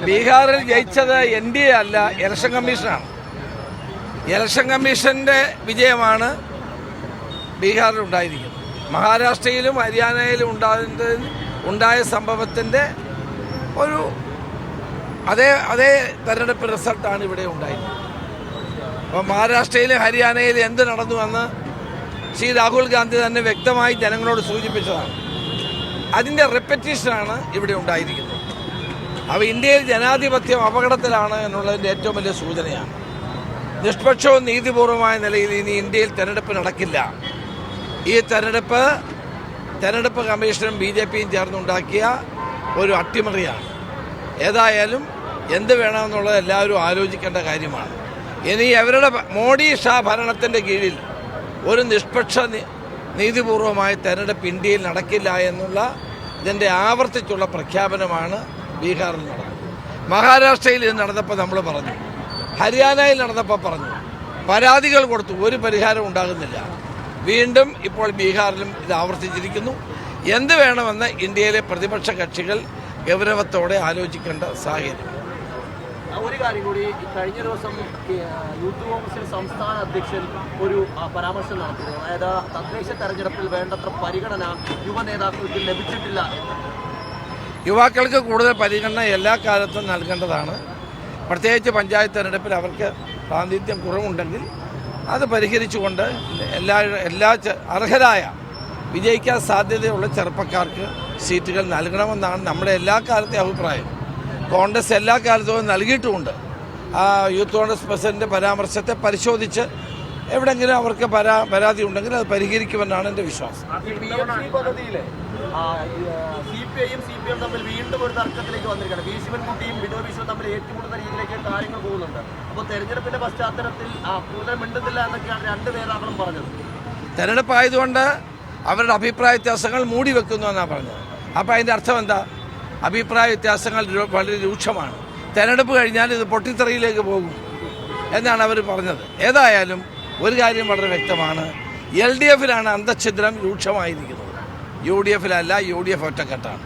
ബീഹാറിൽ ജയിച്ചത് NDA അല്ല, ഇലക്ഷൻ കമ്മീഷനാണ്. ഇലക്ഷൻ കമ്മീഷന്റെ വിജയമാണ് ബീഹാറിൽ ഉണ്ടായിരിക്കുന്നത്. മഹാരാഷ്ട്രയിലും ഹരിയാനയിലും ഉണ്ടായ സംഭവത്തിൻ്റെ ഒരു അതേ തെരഞ്ഞെടുപ്പ് റിസൾട്ടാണ് ഇവിടെ ഉണ്ടായിരുന്നത്. അപ്പോൾ മഹാരാഷ്ട്രയിലും ഹരിയാനയിലും എന്ത് നടന്നുവെന്ന് ശ്രീ രാഹുൽ ഗാന്ധി തന്നെ വ്യക്തമായി ജനങ്ങളോട് സൂചിപ്പിച്ചതാണ്. അതിൻ്റെ റിപ്പറ്റീഷനാണ് ഇവിടെ ഉണ്ടായിരിക്കുന്നത്. അപ്പോൾ ഇന്ത്യയിൽ ജനാധിപത്യം അപകടത്തിലാണ് എന്നുള്ളതിൻ്റെ ഏറ്റവും വലിയ സൂചനയാണ്. നിഷ്പക്ഷവും നീതിപൂർവമായ നിലയിൽ ഇനി ഇന്ത്യയിൽ തെരഞ്ഞെടുപ്പ് നടക്കില്ല. ഈ തെരഞ്ഞെടുപ്പ് കമ്മീഷനും BJPയും ചേർന്നുണ്ടാക്കിയ ഒരു അട്ടിമറിയാണ്. ഏതായാലും എന്ത് വേണമെന്നുള്ളത് എല്ലാവരും ആലോചിക്കേണ്ട കാര്യമാണ്. ഇനി അവരുടെ മോഡി ഷാ ഭരണത്തിൻ്റെ കീഴിൽ ഒരു നിഷ്പക്ഷ നീതിപൂർവമായ തെരഞ്ഞെടുപ്പ് ഇന്ത്യയിൽ നടക്കില്ല എന്നുള്ള ഇതിൻ്റെ ആവർത്തിച്ചുള്ള പ്രഖ്യാപനമാണ് ബീഹാറിൽ നടന്നത്. മഹാരാഷ്ട്രയിൽ ഇത് നടന്നപ്പോൾ നമ്മൾ പറഞ്ഞു, ഹരിയാനയിൽ നടന്നപ്പോൾ പറഞ്ഞു, പരാതികൾ കൊടുത്തു, ഒരു പരിഹാരം ഉണ്ടാകുന്നില്ല. വീണ്ടും ഇപ്പോൾ ബീഹാറിലും ഇത് ആവർത്തിച്ചിരിക്കുന്നു. എന്ത് വേണമെന്ന് ഇന്ത്യയിലെ പ്രതിപക്ഷ കക്ഷികൾ ഗൗരവത്തോടെ ആലോചിക്കേണ്ട സാഹചര്യം. ഒരു കാര്യം കൂടി, കഴിഞ്ഞ ദിവസം യൂത്ത് കോൺഗ്രസിൽ സംസ്ഥാന അധ്യക്ഷൻ ഒരു പരാമർശം നടത്തുന്നു. അതായത് തദ്ദേശ തെരഞ്ഞെടുപ്പിൽ വേണ്ടത്ര പരിഗണന യുവ നേതാക്കൾക്ക് ലഭിച്ചിട്ടില്ല. യുവാക്കൾക്ക് കൂടുതൽ പരിഗണന എല്ലാ കാലത്തും നൽകേണ്ടതാണ്. പ്രത്യേകിച്ച് പഞ്ചായത്ത് തെരഞ്ഞെടുപ്പിൽ അവർക്ക് പ്രാതിനിധ്യം കുറവുണ്ടെങ്കിൽ അത് പരിഹരിച്ചുകൊണ്ട് എല്ലാ അർഹരായ വിജയിക്കാൻ സാധ്യതയുള്ള ചെറുപ്പക്കാർക്ക് സീറ്റുകൾ നൽകണമെന്നാണ് നമ്മുടെ എല്ലാ കാലത്തെയും അഭിപ്രായം. കോൺഗ്രസ് എല്ലാ കാലത്തും നൽകിയിട്ടുമുണ്ട്. യൂത്ത് കോൺഗ്രസ് പ്രസിഡന്റ് പരാമർശത്തെ പരിശോധിച്ച് എവിടെയെങ്കിലും അവർക്ക് പരാതി ഉണ്ടെങ്കിൽ അത് പരിഹരിക്കുമെന്നാണ് എൻ്റെ വിശ്വാസം. CPIയും CPM തമ്മിൽ വീണ്ടും ഒരു തർക്കത്തിലേക്ക് വന്നിരിക്കുകയാണ്. വി ശിവൻകുട്ടിയും ബിനോയ് വിശ്വം തമ്മിൽ ഏറ്റുമുട്ടുന്ന രീതിയിലേക്ക് കാര്യങ്ങൾ പോകുന്നുണ്ട്. അപ്പോൾ തെരഞ്ഞെടുപ്പിന്റെ പശ്ചാത്തലത്തിൽ കൂടുതൽ മിണ്ടുന്നില്ല എന്നൊക്കെയാണ് രണ്ട് നേതാക്കളും പറഞ്ഞത്. തെരഞ്ഞെടുപ്പായതുകൊണ്ട് അവരുടെ അഭിപ്രായ വ്യത്യാസങ്ങൾ മൂടി വെക്കുന്നു എന്നാണ് പറഞ്ഞത്. അപ്പോൾ അതിൻ്റെ അർത്ഥം എന്താ? അഭിപ്രായ വ്യത്യാസങ്ങൾ വളരെ രൂക്ഷമാണ്. തെരഞ്ഞെടുപ്പ് കഴിഞ്ഞാൽ ഇത് പൊട്ടിത്തെറിയിലേക്ക് പോകും എന്നാണ് അവർ പറഞ്ഞത്. ഏതായാലും ഒരു കാര്യം വളരെ വ്യക്തമാണ്, LDFിലാണ് അന്തഛിദ്രം രൂക്ഷമായിരിക്കുന്നത്. UDFിലല്ല. UDF ഒറ്റക്കെട്ടാണ്.